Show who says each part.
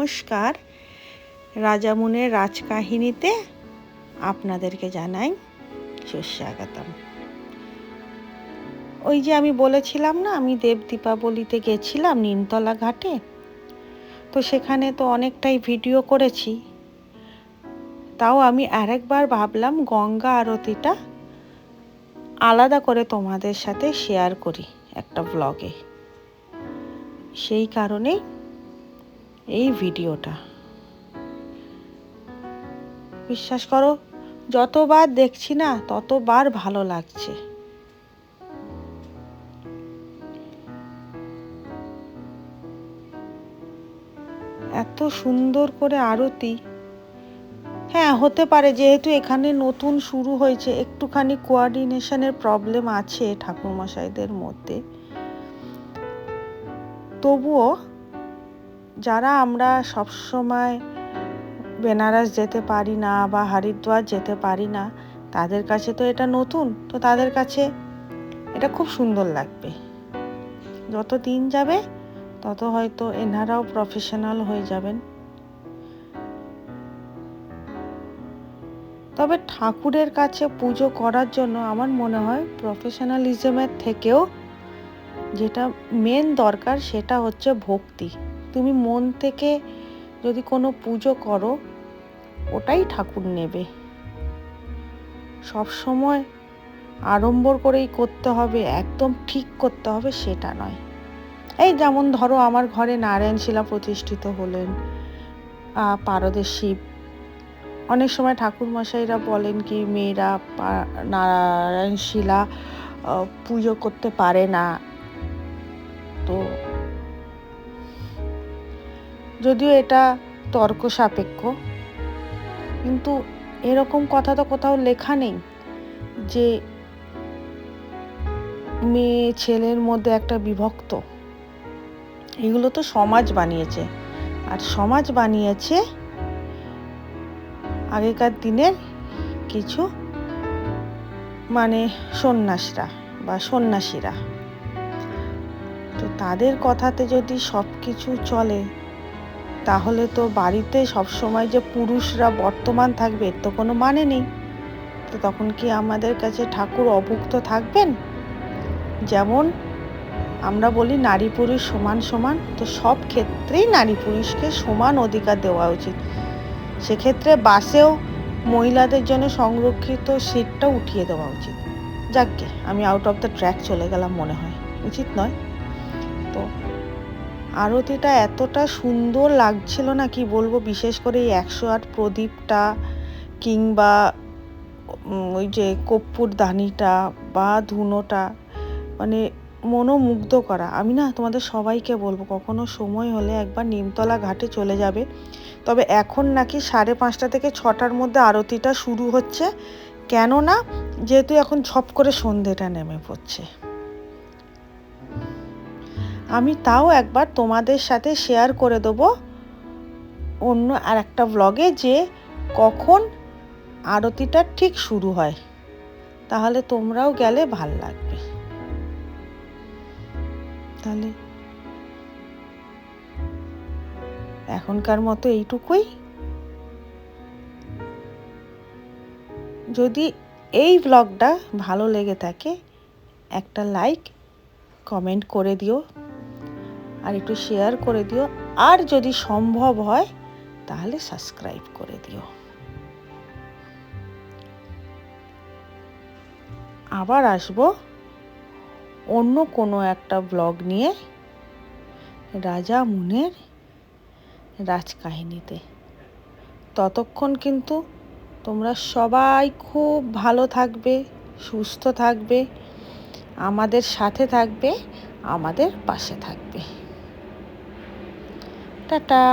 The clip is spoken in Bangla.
Speaker 1: নমস্কার। রাজামুনের রাজকাহিনীতে আপনাদেরকে জানাই সুস্বাগতম। ওই যে আমি বলেছিলাম না, আমি দেব দীপাবলিতে গেছিলাম নিমতলা ঘাটে, তো সেখানে তো অনেকটাই ভিডিও করেছি। তাও আমি আরেকবার ভাবলাম গঙ্গা আরতিটা আলাদা করে তোমাদের সাথে শেয়ার করি একটা ব্লগে। সেই কারণেই এই ভিডিওটা। বিশ্বাস করো, যতবার দেখছি না ততবার ভালো লাগছে। এত সুন্দর করে আরতি। হ্যাঁ, হতে পারে যেহেতু এখানে নতুন শুরু হয়েছে, একটুখানি কোঅর্ডিনেশনের প্রবলেম আছে ঠাকুরমশাইদের মধ্যে। তবুও যারা আমরা সবসময় বেনারস যেতে পারি না বা হরিদ্বার যেতে পারি না, তাদের কাছে তো এটা নতুন, তো তাদের কাছে এটা খুব সুন্দর লাগবে। যত দিন যাবে তত হয়তো এনারাও প্রফেশনাল হয়ে যাবেন। তবে ঠাকুরের কাছে পুজো করার জন্য আমার মনে হয় প্রফেশনালিজমের থেকেও যেটা মেন দরকার সেটা হচ্ছে ভক্তি। তুমি মন থেকে যদি কোনো পুজো করো, ওটাই ঠাকুর নেবে। সব সময় আড়ম্বর করেই করতে হবে, একদম ঠিক করতে হবে সেটা নয়। এই যেমন ধরো, আমার ঘরে নারায়ণ শিলা প্রতিষ্ঠিত হলেন, পারদের শিব। অনেক সময় ঠাকুরমশাইরা বলেন কি মেয়েরা নারায়ণ শিলা পুজো করতে পারে না। তো যদিও এটা তর্ক সাপেক্ষ, কিন্তু এরকম কথা তো কোথাও লেখা নেই যে মেয়ে ছেলের মধ্যে একটা বিভক্ত। এগুলো তো সমাজ বানিয়েছে, আর সমাজ বানিয়েছে আগেকার দিনের কিছু সন্ন্যাসরা বা সন্ন্যাসীরা। তো তাদের কথাতে যদি সব কিছু চলে, তাহলে তো বাড়িতে সবসময় যে পুরুষরা বর্তমান থাকবে এর তো কোনো মানে নেই। তো তখন কি আমাদের কাছে ঠাকুর অভুক্ত থাকবেন? যেমন আমরা বলি নারী পুরুষ সমান সমান, তো সব ক্ষেত্রেই নারী পুরুষকে সমান অধিকার দেওয়া উচিত। সেক্ষেত্রে বাসেও মহিলাদের জন্য সংরক্ষিত সিটটা উঠিয়ে দেওয়া উচিত। যাকগে, আমি আউট অফ দ্য ট্র্যাক চলে গেলাম মনে হয়, উচিত নয়। তো আরতিটা এতটা সুন্দর লাগছিল না, কি বলবো। বিশেষ করে এই 108 প্রদীপটা কিংবা ওই যে কর্পূর দানিটা বা ধুনোটা, মনোমুগ্ধ করা। আমি না তোমাদের সবাইকে বলবো, কখনো সময় হলে একবার নিমতলা ঘাটে চলে যাবে। তবে এখন নাকি 5:30 থেকে 6টার মধ্যে আরতিটা শুরু হচ্ছে, কেননা যেহেতু এখন ঝপ করে সন্ধেটা নেমে পড়ছে। আমি তাও একবার তোমাদের সাথে শেয়ার করে দেবো অন্য আর একটা ব্লগে যে কখন আরতিটা ঠিক শুরু হয়, তাহলে তোমরাও গেলে ভাল লাগবে। তাহলে এখনকার মতো এইটুকুই। যদি এই ব্লগটা ভালো লেগে থাকে, একটা লাইক কমেন্ট করে দিও, আর একটু শেয়ার করে দিও, আর যদি সম্ভব হয় তাহলে সাবস্ক্রাইব করে দিও। আবার আসবো অন্য কোনো একটা ব্লগ নিয়ে রাজামুনের রাজকাহিনীতে। ততক্ষণ কিন্তু তোমরা সবাই খুব ভালো থাকবে, সুস্থ থাকবে, আমাদের সাথে থাকবে, আমাদের পাশে থাকবে। টাটা।